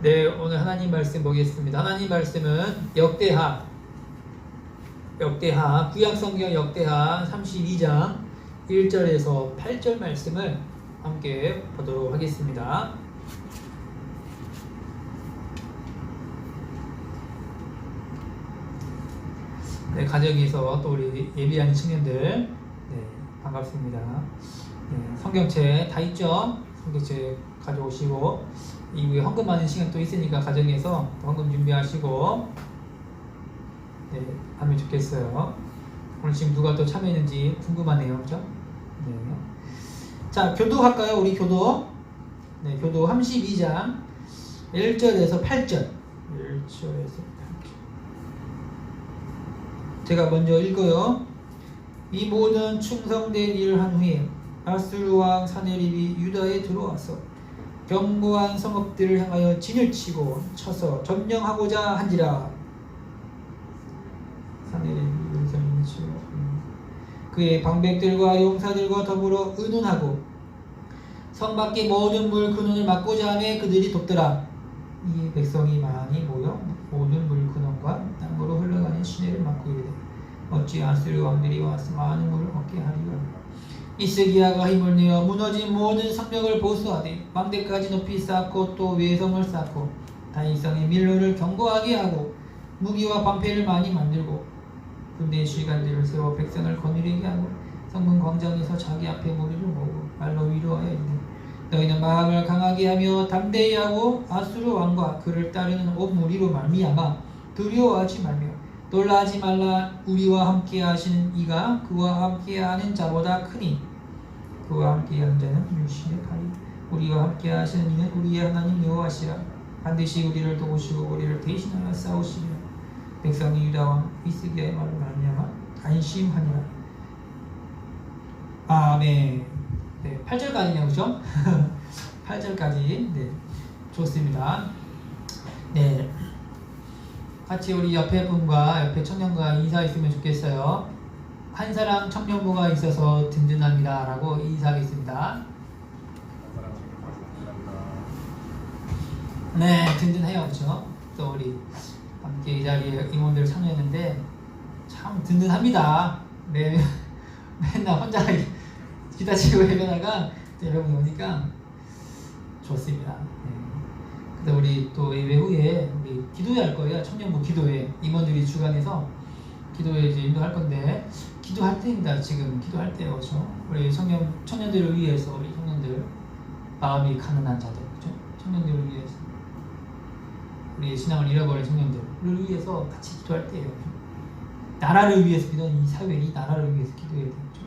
네, 오늘 하나님 말씀 보겠습니다. 하나님 말씀은 역대하 구약성경 역대하 32장 1절에서 8절 말씀을 함께 보도록 하겠습니다. 네, 가정에서 또 우리 예비하는 청년들, 네, 반갑습니다. 네, 성경책 다 있죠? 성경책 가져오시고 이후에 헌금하는 시간 또 있으니까 가정에서 헌금 준비하시고, 네, 하면 좋겠어요. 오늘 지금 누가 또 참여했는지 궁금하네요, 그죠? 네. 자, 교도할까요? 우리 교도. 네, 교도 32장 1절에서 8절. 1절에서 8절. 제가 먼저 읽어요. 이 모든 충성된 일을 한 후에 아수르 왕 사네립이 유다에 들어와서 견고한 성읍들을 향하여 진을 치고 쳐서 점령하고자 한지라. 사네립이 진을 치고 그의 방백들과 용사들과 더불어 의논하고 성 밖의 모든 물 근원을 막고자 하며 그들이 돕더라. 이 백성이 많이 모여 모든 물 근원과 땅으로 흘러가는 시내를 막고 이르되 어찌 아수르 왕들이 와서 많은 물을 얻게 하리요. 이스기야가 힘을 내어 무너진 모든 성벽을 보수하되 망대까지 높이 쌓고 또 외성을 쌓고 다윗성의 밀로를 견고하게 하고 무기와 방패를 많이 만들고 군대 시간들을 세워 백성을 거느리게 하고 성문 광장에서 자기 앞에 무리를 모으고 말로 위로하여 이르되 너희는 마음을 강하게 하며 담대히 하고 아수르 왕과 그를 따르는 온 무리로 말미암아 두려워하지 말며 놀라지 말라. 우리와 함께 하시는 이가 그와 함께 하는 자보다 크니 그와 함께 하는 자는 유신의 칼이 우리와 함께 하시는 이는 우리의 하나님 여호와시라. 반드시 우리를 도우시고 우리를 대신하여 싸우시며 백성이 유다 왕 히스기야의 말을 말미암아 안심하니라. 아멘. 네, 8절까지네요, 그죠? 8절까지. 네, 좋습니다. 네, 같이 우리 옆에 분과 옆에 청년과 인사했으면 좋겠어요. 한 사람 청년부가 있어서 든든합니다 라고 인사하겠습니다. 네, 든든해요, 그죠? 또 우리 함께 이 자리에 임원들 참여했는데 참 든든합니다. 네, 맨날 혼자 기다리고 해변다가 여러분이 오니까 좋습니다. 네. 근데 우리 또 예배 후에 우리 기도회 할 거예요. 청년부 기도회 임원들이 주관해서 기도회 이제 인도할 건데 기도할 때입니다. 지금 기도할 때요, 그렇죠? 우리 청년들을 위해서 우리 청년들 마음이 가난한 자들, 그렇죠? 청년들을 위해서 우리 신앙을 잃어버린 청년들을 위해서 같이 기도할 때예요. 나라를 위해서 기도하는 이 사회, 이 나라를 위해서 기도해야 되죠.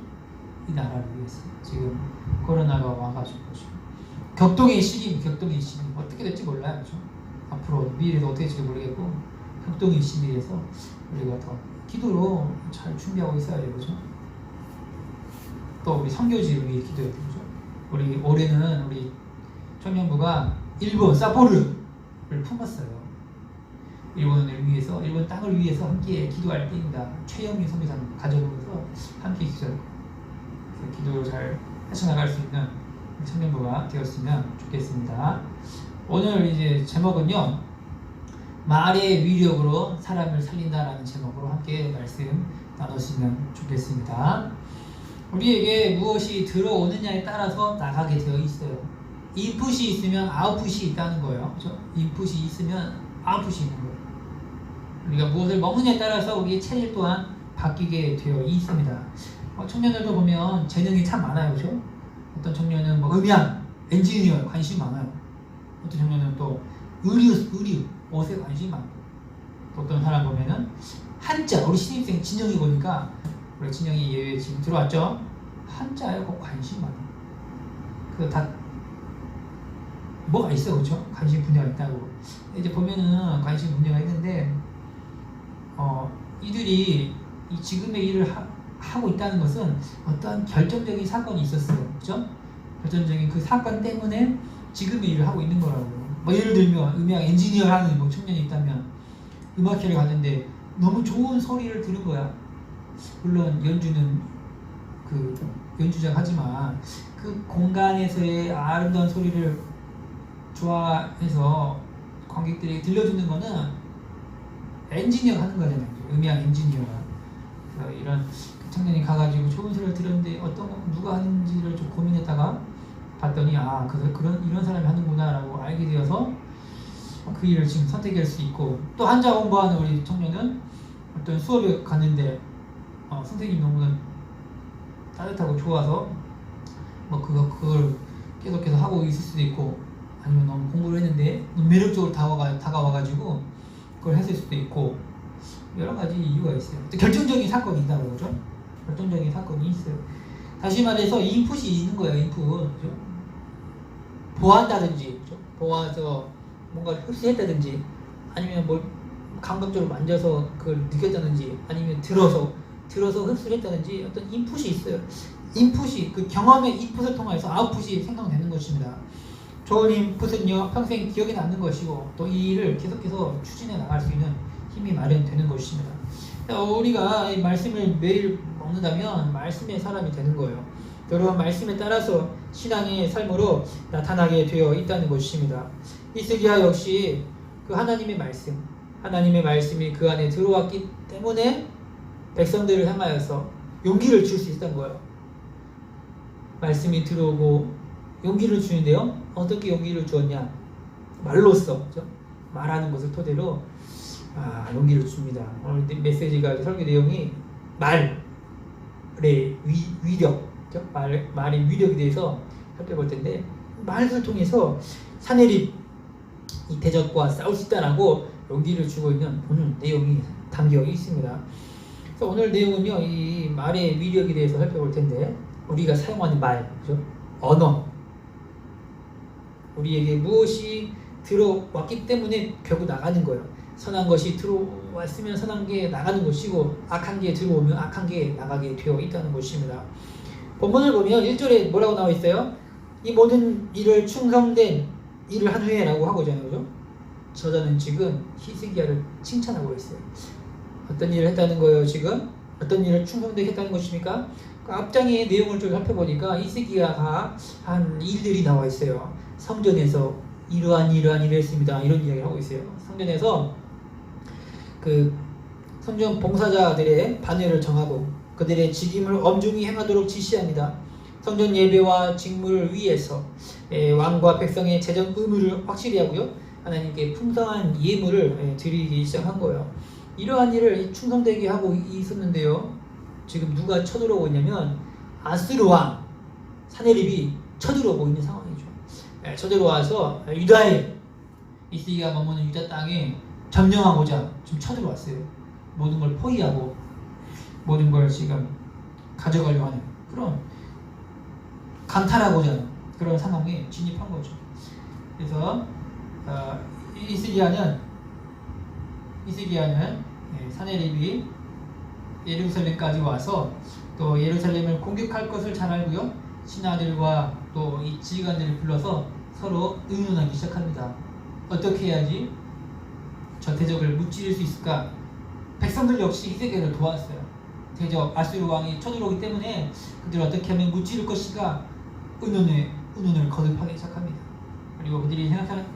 이 나라를 위해서 지금 코로나가 와가지고 격동의 시기 어떻게 될지 몰라요, 그렇죠? 앞으로 미래도 어떻게 될지 모르겠고 격동의 시기에서 우리가 더 기도로 잘 준비하고 있어야 돼요, 그렇죠? 또 우리 선교지를 위해 기도해야 되죠. 우리 올해는 우리 청년부가 일본 사포르를 품었어요. 일본을 위해서, 일본 땅을 위해서 함께 기도할 때입니다. 최영민 선교사님 가져오면서 함께 기도할 거예요. 기도를 잘 헤쳐나갈 수 있는 청년부가 되었으면 좋겠습니다. 오늘 이제 제목은요, 말의 위력으로 사람을 살린다라는 제목으로 함께 말씀 나눴으면 좋겠습니다. 우리에게 무엇이 들어오느냐에 따라서 나가게 되어 있어요. 인풋이 있으면 아웃풋이 있다는 거예요. 그렇죠? 인풋이 있으면 아웃풋이 있는 거예요. 우리가 무엇을 먹느냐에 따라서 우리의 체질 또한 바뀌게 되어 있습니다. 청년들도 보면 재능이 참 많아요, 그렇죠? 어떤 청년은 뭐 음향, 엔지니어 관심 많아요. 어떤 청년은 또 의류, 옷에 관심 많고, 또 어떤 사람 보면은 한자, 우리 신입생 진영이 보니까 우리 진영이 예외 지금 들어왔죠? 한자에 꼭 관심 많아요. 그 다 뭐가 있어, 그렇죠? 관심 분야가 있다고. 이제 보면은 관심 분야가 있는데, 이들이 이 지금의 일을 하고 있다는 것은 어떤 결정적인 사건이 있었어요, 그렇죠? 결정적인 그 사건 때문에 지금의 일을 하고 있는 거라고요. 뭐 예를 들면 음악 엔지니어 하는 뭐 청년이 있다면 음악회를 갔는데 너무 좋은 소리를 들은 거야. 물론 연주는 그 연주자가 하지만 그 공간에서의 아름다운 소리를 좋아해서 관객들에게 들려주는 거는 엔지니어가 하는 거잖아요. 음향 엔지니어가. 그래서 이런 청년이 가가지고 좋은 소리를 들었는데 어떤 거 누가 하는지를 좀 고민했다가 봤더니 이런 사람이 하는구나라고 알게 되어서 그 일을 지금 선택할 수 있고, 또 한자 공부하는 우리 청년은 어떤 수업에 갔는데 선생님이 너무 따뜻하고 좋아서 뭐 그걸 계속해서 하고 있을 수도 있고, 아니면 너무 공부를 했는데 너무 매력적으로 다가와가지고 그걸 했을 수도 있고, 여러 가지 이유가 있어요. 결정적인 사건이 있다고 그러죠. 결정적인 사건이 있어요. 다시 말해서 인풋이 있는 거예요. 인풋. 그죠? 보한다든지, 그죠? 보아서 뭔가를 흡수했다든지, 아니면 뭘 감각적으로 만져서 그걸 느꼈다든지, 아니면 들어서 흡수를 했다든지 어떤 인풋이 있어요. 인풋이 그 경험의 인풋을 통해서 아웃풋이 생성되는 것입니다. 좋은 인풋은요 평생 기억에 남는 것이고, 또 이 일을 계속해서 추진해 나갈 수 있는 힘이 마련되는 것입니다. 우리가 이 말씀을 매일 먹는다면 말씀의 사람이 되는 거예요. 여러분 말씀에 따라서 신앙의 삶으로 나타나게 되어 있다는 것입니다. 히스기야 역시 그 하나님의 말씀이 그 안에 들어왔기 때문에 백성들을 향하여서 용기를 줄 수 있었던 거예요. 말씀이 들어오고 용기를 주는데요. 어떻게 용기를 주었냐? 말로써, 그렇죠? 말하는 것을 토대로 용기를 줍니다. 오늘 메시지가 설교 내용이 말의 위력, 그렇죠? 말의 위력에 대해서 살펴볼 텐데, 말을 통해서 사내립 이 대적과 싸울 수 있다라고 용기를 주고 있는 오늘 내용이 담겨 있습니다. 그래서 오늘 내용은요, 이 말의 위력에 대해서 살펴볼 텐데, 우리가 사용하는 말, 그죠? 언어, 우리에게 무엇이 들어왔기 때문에 결국 나가는 거예요. 선한 것이 들어왔으면 선한 게 나가는 것이고, 악한 게 들어오면 악한 게 나가게 되어 있다는 것입니다. 본문을 보면 1절에 뭐라고 나와 있어요? 이 모든 일을 충성된 일을 한 후에 라고 하고 있잖아요. 그죠? 저자는 지금 히스기야를 칭찬하고 있어요. 어떤 일을 했다는 거예요, 지금? 어떤 일을 충성되게 했다는 것입니까? 그 앞장의 내용을 좀 살펴보니까 히스기야가 한 일들이 나와 있어요. 성전에서 이러한 일을 했습니다. 이런 이야기를 하고 있어요. 성전에서 그 성전 봉사자들의 반열을 정하고 그들의 직임을 엄중히 행하도록 지시합니다. 성전 예배와 직무를 위해서 왕과 백성의 재정 의무를 확실히 하고요. 하나님께 풍성한 예물을 드리기 시작한 거예요. 이러한 일을 충성되게 하고 있었는데요. 지금 누가 쳐들어오고 있냐면 아수르 왕 사네립이 쳐들어오고 있는 상황이죠. 쳐들어와서 유다에 히스기야가 머무는 유다 땅에 점령하고자 좀 쳐들어왔어요. 모든 걸 포위하고 모든 걸 지금 가져가려고 하는 그런 강탈하고자 하는 그런 상황에 진입한 거죠. 그래서 히스기야는 사네립이 예루살렘까지 와서 또 예루살렘을 공격할 것을 잘 알고요. 신하들과 또 이 지휘관들을 불러서 서로 의논하기 시작합니다. 어떻게 해야지 저 대적을 무찌를 수 있을까? 백성들 역시 히스기야를 도왔어요. 대적 아수르 왕이 쳐들어오기 때문에 그들 어떻게 하면 무찌를 것인가 의논을 거듭하기 시작합니다. 그리고 그들이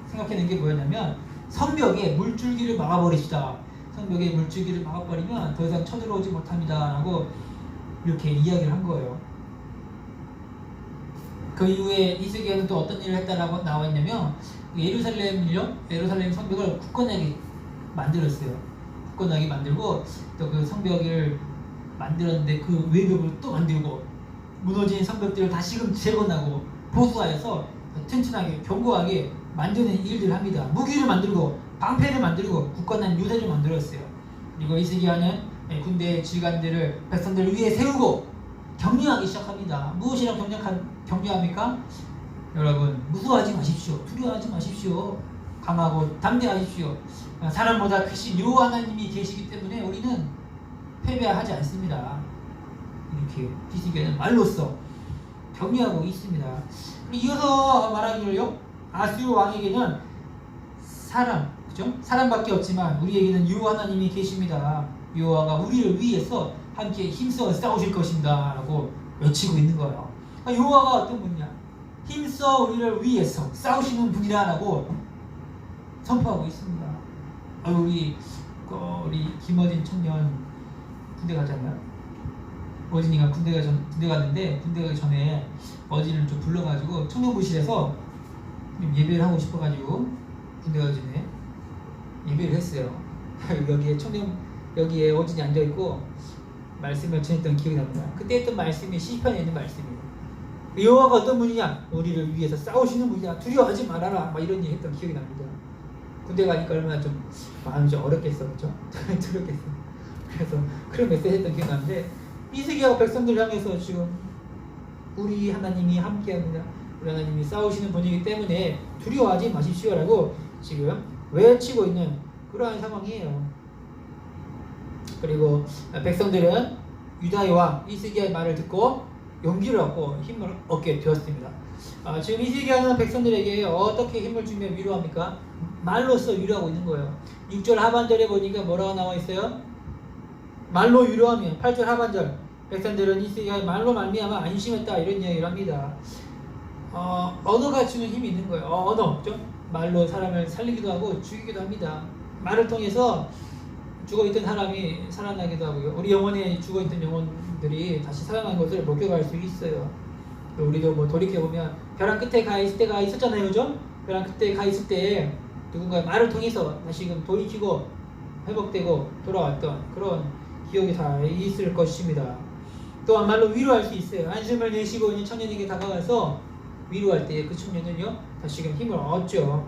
생각해낸 게 뭐였냐면 성벽에 물줄기를 막아버립시다. 성벽에 물줄기를 막아버리면 더 이상 쳐들어오지 못합니다. 라고 이렇게 이야기를 한 거예요. 그 이후에 히스기야는 또 어떤 일을 했다라고 나와 있냐면 예루살렘 성벽을 굳건하게 만들었어요. 굳건하게 만들고 또 그 성벽을 만들었는데 그 외벽을 또 만들고 무너진 성벽들을 다시금 재건하고 보수하여서 튼튼하게 견고하게 만드는 일들을 합니다. 무기를 만들고 방패를 만들고 굳건한 유대를 만들었어요. 그리고 히스기야는 군대 지휘관들을 백성들을 위해 세우고 격려하기 시작합니다. 무엇이랑 격려합니까? 여러분 무서워하지 마십시오. 두려워하지 마십시오. 강하고 담대하십시오. 사람보다 크신 여호와 하나님이 계시기 때문에 우리는 패배하지 않습니다. 이렇게 히스기야는 말로써 격려하고 있습니다. 그리고 이어서 말하기를요. 아수르 왕에게는 그죠? 사람밖에 없지만 우리에게는 여호와 하나님이 계십니다. 여호와가 우리를 위해서 함께 힘써 싸우실 것입니다. 라고 외치고 있는 거예요. 여호와가 어떤 분이냐? 힘써 우리를 위해서 싸우시는 분이라고 선포하고 있습니다. 우리 김어진 청년 군대 가잖아요. 어진이가 군대 갔는데 군대 가기 전에 어진이를 좀 불러가지고 청년부실에서 예배를 하고 싶어가지고 군대 가기 전에 예배를 했어요. 여기에 어진이 앉아 있고 말씀을 전했던 기억이 납니다. 그때 했던 말씀이 시편에 있는 말씀이에요. 여호와가 어떤 분이냐? 우리를 위해서 싸우시는 분이냐? 두려워하지 말아라. 막 이런 얘기 했던 기억이 납니다. 군대 가니까 얼마나 좀 마음이 좀 어렵겠어, 그렇죠? 두렵겠어. 그래서 그런 메시지 했던 기억이 나는데 이스기야가 백성들 향해서 지금 우리 하나님이 함께합니다. 우리 하나님이 싸우시는 분이기 때문에 두려워하지 마십시오라고 지금 외치고 있는 그러한 상황이에요. 그리고 백성들은 유다의 왕 이스기야의 말을 듣고 용기를 얻고 힘을 얻게 되었습니다. 지금 이스기야는 백성들에게 어떻게 힘을 주며 위로합니까? 말로써 위로하고 있는 거예요. 6절 하반절에 보니까 뭐라고 나와 있어요? 말로 위로하며 8절 하반절 백성들은 이스기야의 말로 말미암아 안심했다 이런 이야기를 합니다. 언어가 주는 힘이 있는 거예요. 언어, 좀 말로 사람을 살리기도 하고 죽이기도 합니다. 말을 통해서 죽어있던 사람이 살아나기도 하고요. 우리 영혼에 죽어있던 영혼들이 다시 살아난 것을 목격할 수 있어요. 우리도 뭐 돌이켜보면 벼랑 끝에 가 있을 때가 있었잖아요, 그죠? 벼랑 끝에 가 있을 때 누군가의 말을 통해서 다시금 돌이키고 회복되고 돌아왔던 그런 기억이 다 있을 것입니다. 또한 말로 위로할 수 있어요. 안심을 내쉬고 있는 청년에게 다가가서 위로할 때 그 청년은요 다시금 힘을 얻죠.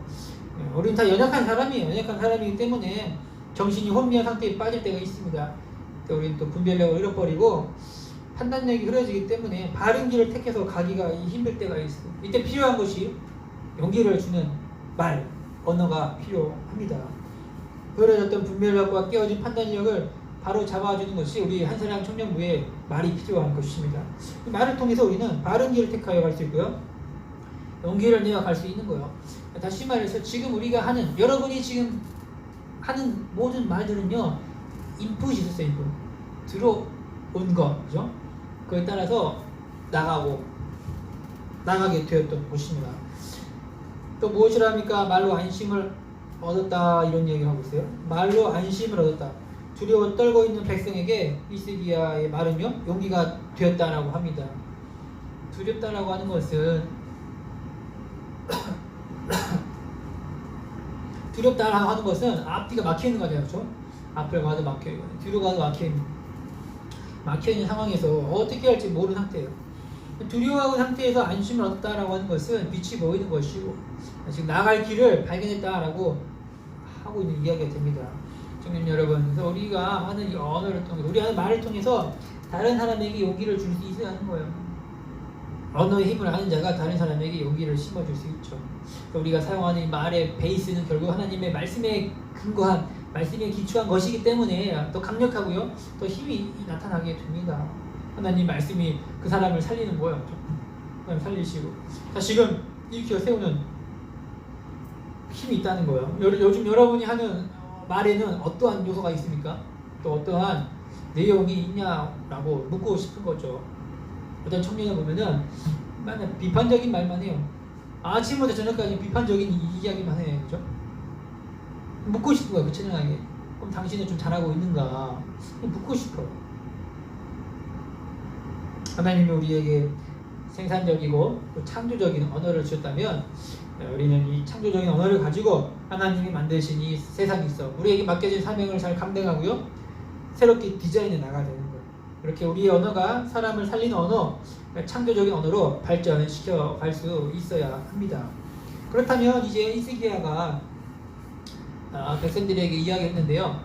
우리는 다 연약한 사람이에요. 연약한 사람이기 때문에 정신이 혼미한 상태에 빠질 때가 있습니다. 우리는 또 분별력을 잃어버리고 판단력이 흐려지기 때문에 바른 길을 택해서 가기가 힘들 때가 있어요. 이때 필요한 것이 용기를 주는 말, 언어가 필요합니다. 흐려졌던 분별력과 깨어진 판단력을 바로 잡아주는 것이 우리 한사랑 청년부의 말이 필요한 것입니다. 말을 통해서 우리는 바른 길을 택하여 갈 수 있고요. 용기를 내어 갈 수 있는 거예요. 다시 말해서 지금 우리가 하는, 여러분이 지금 하는 모든 말들은요, 인풋이 있었어요, 인풋. 들어온 거, 그죠? 그에 따라서 나가게 되었던 것입니다. 또 무엇이라 합니까? 말로 안심을 얻었다, 이런 얘기를 하고 있어요. 말로 안심을 얻었다. 두려워 떨고 있는 백성에게 이스기야의 말은요, 용기가 되었다라고 합니다. 두렵다라고 하는 것은 두렵다라고 하는 것은 앞뒤가 막혀있는 거잖아요, 그렇죠? 앞을 가도 막혀있고 뒤로 가도 막혀있는 상황에서 어떻게 할지 모르는 상태예요. 두려워하는 상태에서 안심을 얻었다라고 하는 것은 빛이 보이는 것이고 지금 나갈 길을 발견했다라고 하고 있는 이야기가 됩니다. 청년 여러분, 그래서 우리가 하는 이 언어를 통해서, 우리 하는 말을 통해서 다른 사람에게 용기를 줄 수 있어야 하는 거예요. 언어의 힘을 아는 자가 다른 사람에게 용기를 심어줄 수 있죠. 우리가 사용하는 이 말의 베이스는 결국 하나님의 말씀에 근거한, 말씀에 기초한 것이기 때문에 더 강력하고요, 더 힘이 나타나게 됩니다. 하나님 말씀이 그 사람을 살리는 거예요. 사람 살리시고 다시금 일으켜 세우는 힘이 있다는 거예요. 요즘 여러분이 하는 말에는 어떠한 요소가 있습니까? 또 어떠한 내용이 있냐라고 묻고 싶은 거죠. 어떤 청년을 보면은 맨날 비판적인 말만 해요. 아침부터 저녁까지 비판적인 이야기만 해요, 그죠? 묻고 싶은 거예요, 그 청년에게. 그럼 당신은 좀 잘하고 있는가? 묻고 싶어요. 하나님이 우리에게 생산적이고 또 창조적인 언어를 주셨다면 우리는 이 창조적인 언어를 가지고 하나님이 만드신 이 세상에 있어 우리에게 맡겨진 사명을 잘 감당하고요, 새롭게 디자인해 나가야 되는 거예요. 이렇게 우리의 언어가 사람을 살리는 언어, 창조적인 언어로 발전시켜 갈 수 있어야 합니다. 그렇다면 이제 이스기야가 백성들에게 이야기했는데요,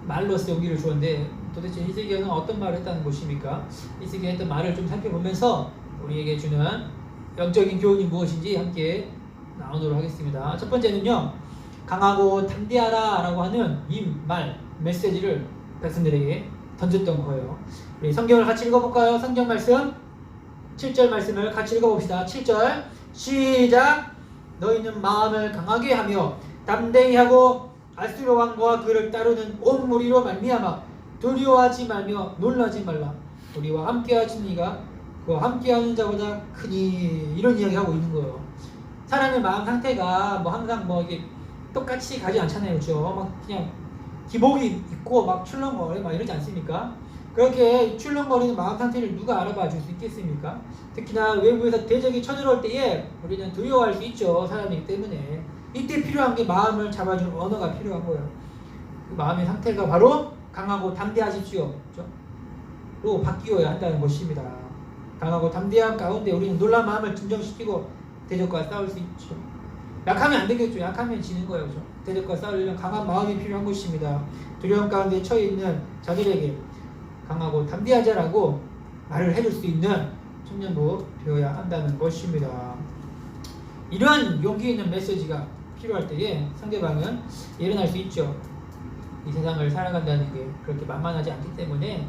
말로써 용기를 주었는데 도대체 이스기야는 어떤 말을 했다는 것입니까? 이스기야 했던 말을 좀 살펴보면서 우리에게 주는 영적인 교훈이 무엇인지 함께 나누도록 하겠습니다. 첫 번째는요, 강하고 담대하라 라고 하는 이 말, 메시지를 백성들에게 던졌던 거예요. 우리 성경을 같이 읽어볼까요? 성경 말씀 7절 말씀을 같이 읽어봅시다. 7절 시작. 너희는 마음을 강하게 하며 담대히 하고 아수르 왕과 그를 따르는 온 무리로 말미암아 두려워하지 말며 놀라지 말라. 우리와 함께 하신 이가 그와 함께하는 자보다 크니. 이런 이야기하고 있는 거예요. 사람의 마음 상태가 뭐 항상 뭐 이게 똑같이 가지 않잖아요. 그렇죠? 막 그냥 기복이 있고 막 출렁거려 막 이러지 않습니까? 그렇게 출렁거리는 마음 상태를 누가 알아봐 줄 수 있겠습니까? 특히나 외부에서 대적이 쳐들어올 때에 우리는 두려워할 수 있죠. 사람이기 때문에. 이때 필요한 게 마음을 잡아주는 언어가 필요한 거예요. 그 마음의 상태가 바로 강하고 담대하십시오. 그렇죠? 로 바뀌어야 한다는 것입니다. 강하고 담대한 가운데 우리는 놀란 마음을 진정시키고 대적과 싸울 수 있죠. 약하면 안 되겠죠. 약하면 지는 거예요. 그렇죠? 대적과 싸우려면 강한 마음이 필요한 것입니다. 두려움 가운데 처해 있는 자들에게 강하고 담대하자라고 말을 해줄 수 있는 청년부 되어야 한다는 것입니다. 이러한 용기 있는 메시지가 필요할 때에 상대방은 일어날 수 있죠. 이 세상을 살아간다는 게 그렇게 만만하지 않기 때문에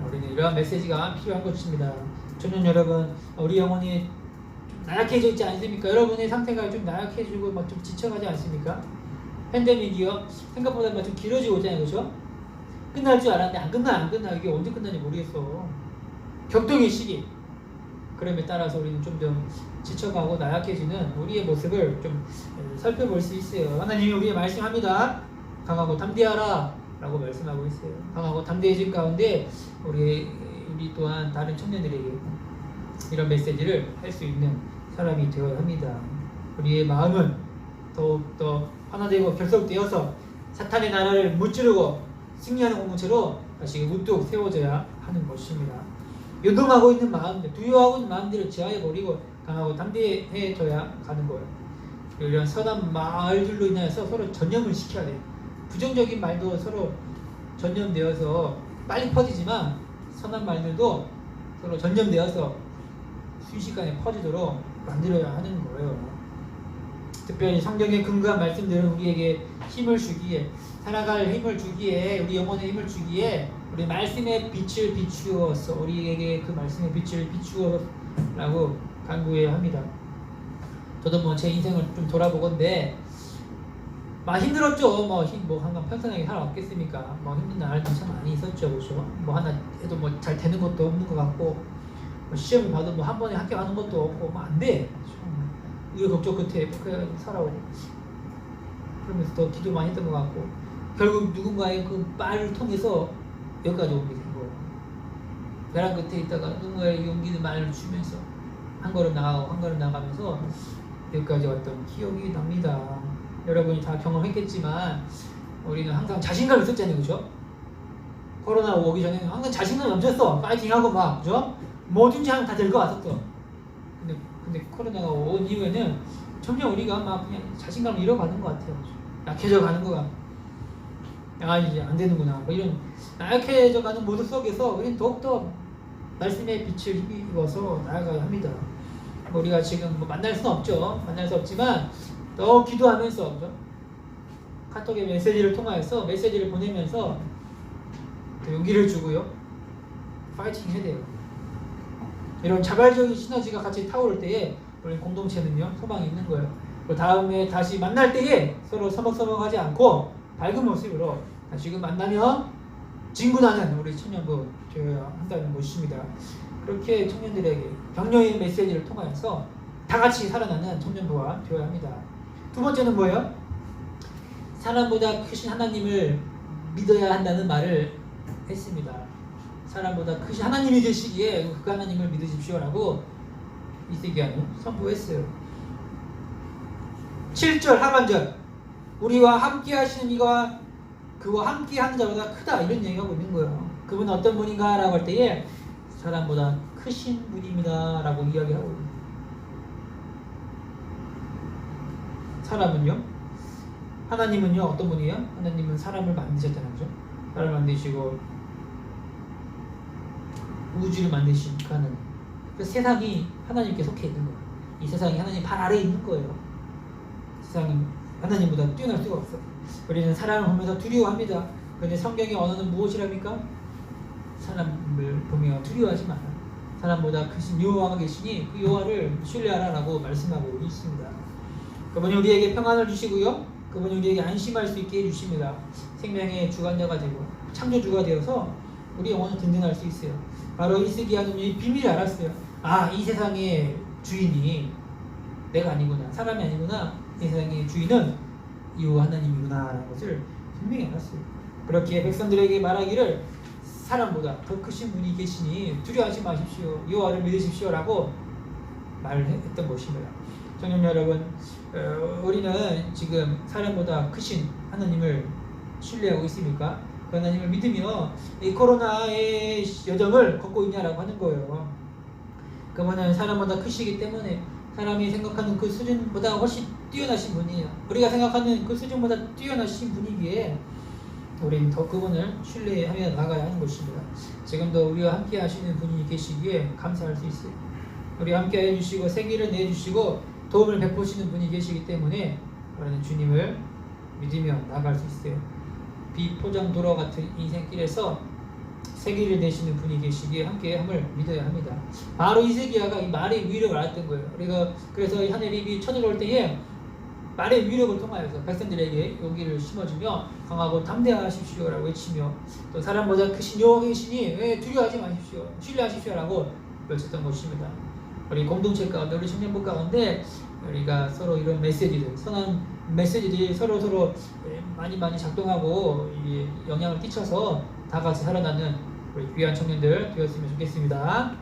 우리는 이러한 메시지가 필요한 것입니다. 청년 여러분, 우리 영혼이 좀 나약해져 있지 않습니까? 여러분의 상태가 좀 나약해지고 막 좀 지쳐가지 않습니까? 팬데믹이요 생각보다 막 좀 길어지고 있잖아요, 그렇죠? 끝날 줄 알았는데 안 끝나. 이게 언제 끝나는지 모르겠어. 격동의 시기. 그럼에 따라서 우리는 좀 더 지쳐가고 나약해지는 우리의 모습을 좀 살펴볼 수 있어요. 하나님이 우리의 말씀합니다. 강하고 담대하라 라고 말씀하고 있어요. 강하고 담대해진 가운데 우리 또한 다른 청년들에게 이런 메시지를 할 수 있는 사람이 되어야 합니다. 우리의 마음은 더욱더 하나되고 결속되어서 사탄의 나라를 무찌르고 승리하는 공동체로 다시 우뚝 세워져야 하는 것입니다. 요동하고 있는 마음들, 두려워하고 있는 마음들을 제어해버리고 강하고 담대해져야 가는 거예요. 이런 선한 말들로 인해서 서로 전염을 시켜야 돼요. 부정적인 말도 서로 전염되어서 빨리 퍼지지만 선한 말들도 서로 전염되어서 순식간에 퍼지도록 만들어야 하는 거예요. 특별히 성경의 근거한 말씀들은 우리에게 힘을 주기에, 살아갈 힘을 주기에, 우리 영혼의 힘을 주기에 우리 말씀의 빛을 비추어서 우리에게 그 말씀의 빛을 비추어라고 간구해야 합니다. 저도 제 인생을 좀 돌아보건데 막 힘들었죠. 항상 평탄하게 살아왔겠습니까? 힘든 날도 참 많이 있었죠, 그렇죠? 하나 해도 잘 되는 것도 없는 것 같고, 시험을 봐도 한 번에 합격하는 것도 없고, 안 돼. 우여곡절 끝에 그렇게 살아오고, 그러면서 더 기도 많이 했던 것 같고, 결국 누군가의 그 말을 통해서 여기까지 오게 된 거예요. 벼랑 끝에 있다가 누군가의 용기 있는 말을 주면서 한 걸음 나가고 한 걸음 나가면서 여기까지 왔던 기억이 납니다. 여러분이 다 경험했겠지만 우리는 항상 자신감이 있었잖아요, 그죠? 코로나 오기 전에는 항상 자신감이 넘쳤어. 파이팅하고 막, 그죠? 뭐든지 하면 다 될 것 같았어. 근데 코로나가 온 이후에는 점점 우리가 막 그냥 자신감을 잃어가는 것 같아요. 그죠? 약해져 가는 거야. 이제 안 되는구나. 이런 약해져 가는 모습 속에서 우리는 더욱더 말씀의 빛을 힘입어서 나아가야 합니다. 우리가 지금 만날 수는 없죠. 만날 수 없지만 더 기도하면서, 그죠? 카톡의 메시지를 통하여서 메시지를 보내면서 용기를 주고요. 파이팅 해야 돼요. 이런 자발적인 시너지가 같이 타오를 때에 우리 공동체는요, 소망이 있는 거예요. 그 다음에 다시 만날 때에 서로 서먹서먹하지 않고 밝은 모습으로 다시금 만나며 진군하는 우리 청년부 되어야 한다는 것입니다. 그렇게 청년들에게 격려의 메시지를 통하여서 다 같이 살아나는 청년부가 되어야 합니다. 두 번째는 뭐예요? 사람보다 크신 하나님을 믿어야 한다는 말을 했습니다. 사람보다 크신 하나님이 계시기에 그 하나님을 믿으십시오라고 이세기야는 선포했어요. 7절 하반절, 우리와 함께 하시는 이가 그와 함께 하는 자보다 크다, 이런 얘기하고 있는 거예요. 그분은 어떤 분인가 라고 할 때에 사람보다 크신 분입니다 라고 이야기하고 있는 거예요. 사람은요, 하나님은요 어떤 분이에요? 하나님은 사람을 만드셨잖아요, 그죠? 사람을 만드시고 우주를 만드신 그 하나님. 그래서 세상이 하나님께 속해 있는 거예요. 이 세상이 하나님 발 아래에 있는 거예요. 세상이 하나님보다 뛰어날 수가 없어요. 우리는 사람을 보면서 두려워합니다. 그런데 성경의 언어는 무엇이랍니까? 사람을 보며 두려워하지 마라. 사람보다 크신 여호와가 계시니 그 여호와를 신뢰하라라고 말씀하고 있습니다. 그분이 우리에게 평안을 주시고요, 그분이 우리에게 안심할 수 있게 해주십니다. 생명의 주관자가 되고 창조주가 되어서 우리 영혼은 든든할 수 있어요. 바로 히스기야는 이 비밀을 알았어요. 이 세상의 주인이 내가 아니구나, 사람이 아니구나. 이 세상의 주인은 이후 하나님이구나라는 것을 분명히 알았어요. 그렇게 백성들에게 말하기를 사람보다 더 크신 분이 계시니 두려워하지 마십시오. 여호와를 믿으십시오라고 말했던 것입니다. 청년 여러분, 우리는 지금 사람보다 크신 하나님을 신뢰하고 있습니까? 그 하나님을 믿으며 이 코로나의 여정을 걷고 있냐라고 하는 거예요. 그분은 사람보다 크시기 때문에 사람이 생각하는 그 수준보다 훨씬 뛰어나신 분이에요. 우리가 생각하는 그 수준보다 뛰어나신 분이기에 우리 더 그분을 신뢰하며 나가야 하는 것입니다. 지금도 우리와 함께 하시는 분이 계시기에 감사할 수 있어요. 우리 함께 해주시고 생기를 내주시고 도움을 베푸시는 분이 계시기 때문에 우리는 주님을 믿으며 나갈 수 있어요. 비포장도로 같은 인생길에서 세기를 내시는 분이 계시기에 함께함을 믿어야 합니다. 바로 이세기야가 이 말의 위력을 알았던 거예요. 우리가 그래서 이 하늘이 쳐들어올 때에 말의 위력을 통하여서 백성들에게 용기를 심어주며 강하고 담대하십시오라고 외치며 또 사람보다 크신 여호와 계시니 두려워하지 마십시오. 신뢰하십시오라고 외쳤던 것입니다. 우리 공동체 가운데 우리 청년부 가운데 우리가 서로 이런 메시지들 선한 메시지들이 서로 많이 작동하고 영향을 끼쳐서 다 같이 살아나는 우리 귀한 청년들 되었으면 좋겠습니다.